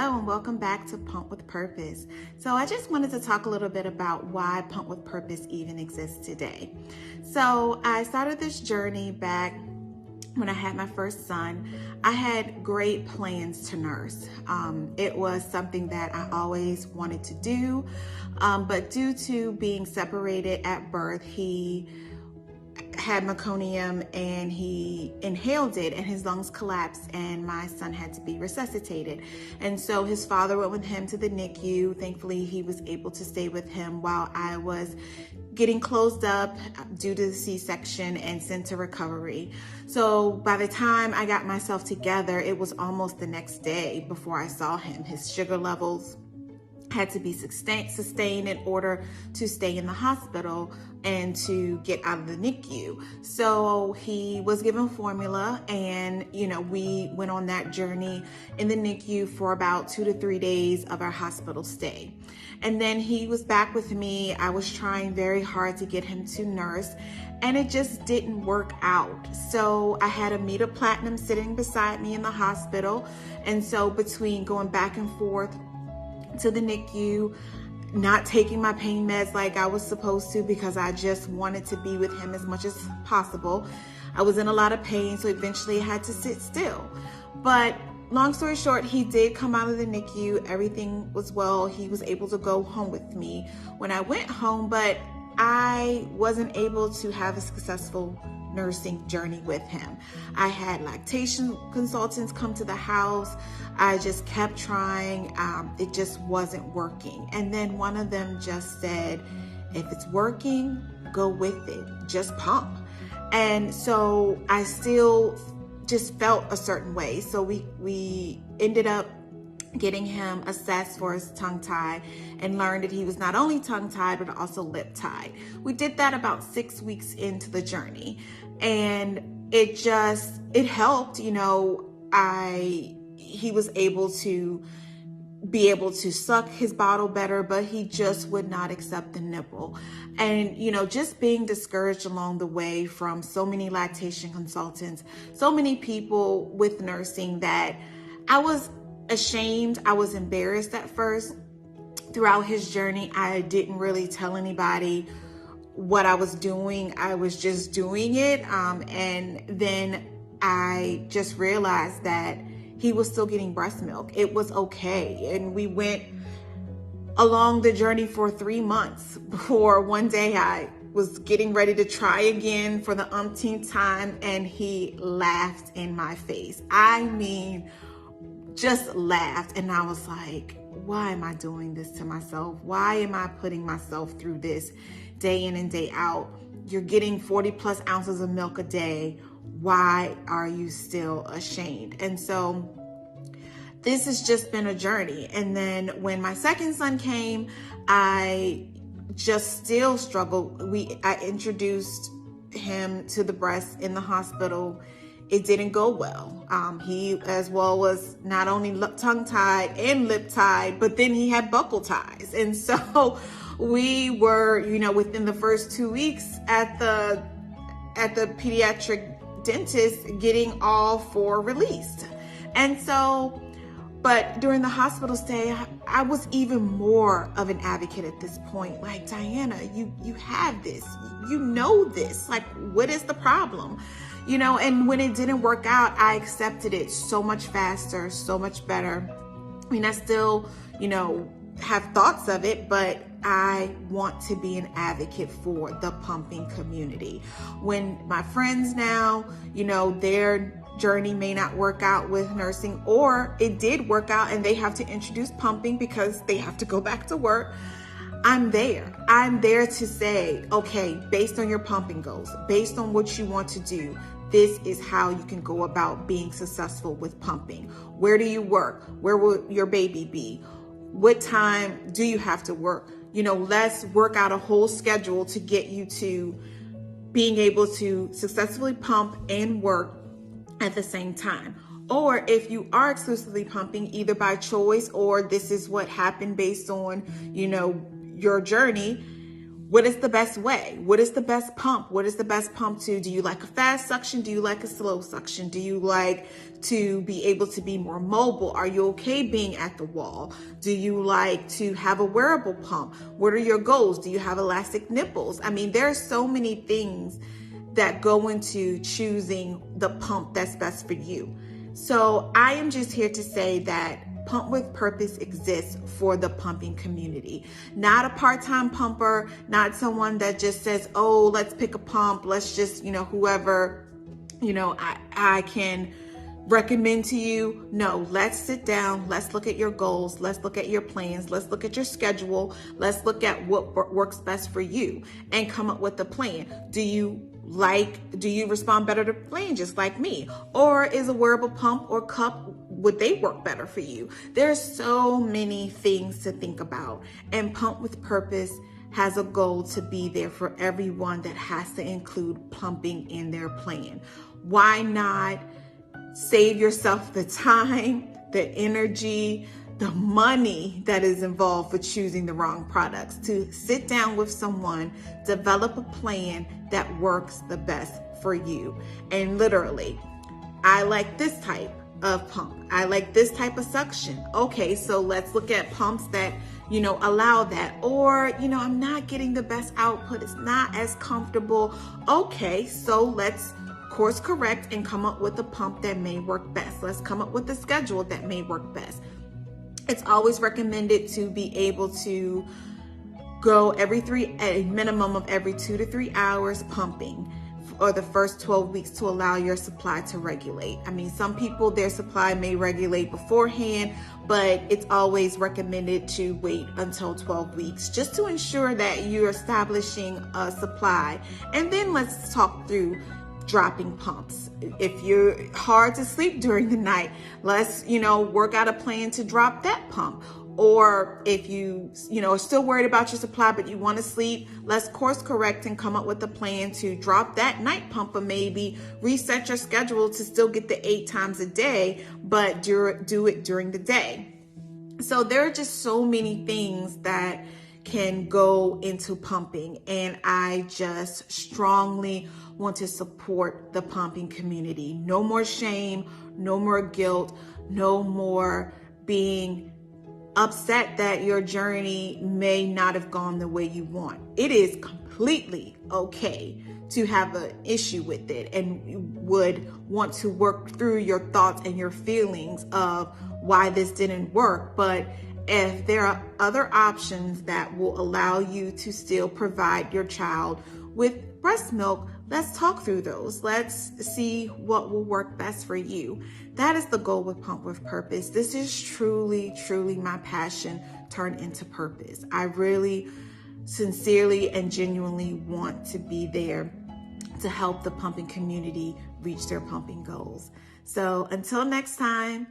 Hello and welcome back to Pump with Purpose. So I just wanted to talk a little bit about why Pump with Purpose even exists today. So I started this journey back when I had my first son. I had great plans to nurse. It was something that I always wanted to do, but due to being separated at birth, he had meconium and he inhaled it and his lungs collapsed and my son had to be resuscitated. And so his father went with him to the NICU. Thankfully, he was able to stay with him while I was getting closed up due to the C-section and sent to recovery. So by the time I got myself together, it was almost the next day before I saw him. His sugar levels had to be sustained in order to stay in the hospital and to get out of the NICU. So he was given formula and, we went on that journey in the NICU for about 2 to 3 days of our hospital stay. And then he was back with me. I was trying very hard to get him to nurse and it just didn't work out. So I had Amita Platinum sitting beside me in the hospital. And so between going back and forth to the NICU, not taking my pain meds like I was supposed to because I just wanted to be with him as much as possible, I was in a lot of pain, so eventually I had to sit still. But long story short, he did come out of the NICU. Everything was well. He was able to go home with me when I went home, but I wasn't able to have a successful nursing journey with him. I had lactation consultants come to the house. I just kept trying. It just wasn't working. And then one of them just said, if it's working, go with it. Just pump. And so I still just felt a certain way. So we ended up getting him assessed for his tongue tie and learned that he was not only tongue tied, but also lip tied. We did that about 6 weeks into the journey and it helped, he was able to suck his bottle better, but he just would not accept the nipple. And, just being discouraged along the way from so many lactation consultants, so many people with nursing that I was ashamed. I was embarrassed at first. Throughout his journey, I didn't really tell anybody what I was doing. I was just doing it. And then I just realized that he was still getting breast milk. It was okay. And we went along the journey for 3 months before one day I was getting ready to try again for the umpteenth time and he laughed in my face. I mean, just laughed. And I was like, why am I doing this to myself? Why am I putting myself through this day in and day out? You're getting 40 plus ounces of milk a day. Why are you still ashamed? And so this has just been a journey. And then when my second son came, I just still struggled. I introduced him to the breast in the hospital. It didn't go well. He as well was not only tongue tied and lip tied, but then he had buccal ties. And so we were, within the first 2 weeks at the pediatric dentist getting all 4 released. And so, but during the hospital stay, I was even more of an advocate at this point. Like, Diana, you have this, this, like, what is the problem? And when it didn't work out, I accepted it so much faster, so much better. I mean, I still, have thoughts of it, but I want to be an advocate for the pumping community. When my friends now, their journey may not work out with nursing, or it did work out and they have to introduce pumping because they have to go back to work, I'm there. I'm there to say, okay, based on your pumping goals, based on what you want to do, this is how you can go about being successful with pumping. Where do you work? Where will your baby be? What time do you have to work? Let's work out a whole schedule to get you to being able to successfully pump and work at the same time. Or if you are exclusively pumping either by choice or this is what happened based on, your journey, what is the best way? What is the best pump? What is the best pump to? Do you like a fast suction? Do you like a slow suction? Do you like to be able to be more mobile? Are you okay being at the wall? Do you like to have a wearable pump? What are your goals? Do you have elastic nipples? I mean, there are so many things that go into choosing the pump that's best for you. So I am just here to say that Pump with Purpose exists for the pumping community. Not a part-time pumper, not someone that just says, oh, let's pick a pump. Let's just, whoever, I can recommend to you. No, let's sit down. Let's look at your goals. Let's look at your plans. Let's look at your schedule. Let's look at what works best for you and come up with a plan. Do you respond better to plan just like me? Or is a wearable pump or cup, would they work better for you? There's so many things to think about, and Pump with Purpose has a goal to be there for everyone that has to include pumping in their plan. Why not save yourself the time, the energy, the money that is involved for choosing the wrong products, to sit down with someone, develop a plan that works the best for you. And literally, I like this type of pump. I like this type of suction. Okay, so let's look at pumps that, allow that. Or, I'm not getting the best output. It's not as comfortable. Okay, so let's course correct and come up with a pump that may work best. Let's come up with a schedule that may work best. It's always recommended to be able to go a minimum of every 2 to 3 hours pumping for the first 12 weeks to allow your supply to regulate. I mean, some people, their supply may regulate beforehand, but it's always recommended to wait until 12 weeks just to ensure that you're establishing a supply. And then let's talk through dropping pumps. If you're hard to sleep during the night, let's, work out a plan to drop that pump. Or if you, are still worried about your supply, but you want to sleep, let's course correct and come up with a plan to drop that night pump, or maybe reset your schedule to still get the 8 times a day, but do it during the day. So there are just so many things that can go into pumping, and I just strongly want to support the pumping community. No more shame, no more guilt, no more being upset that your journey may not have gone the way you want. It is completely okay to have an issue with it and you would want to work through your thoughts and your feelings of why this didn't work. But if there are other options that will allow you to still provide your child with breast milk, let's talk through those. Let's see what will work best for you. That is the goal with Pump with Purpose. This is truly, truly my passion turned into purpose. I really sincerely and genuinely want to be there to help the pumping community reach their pumping goals. So until next time,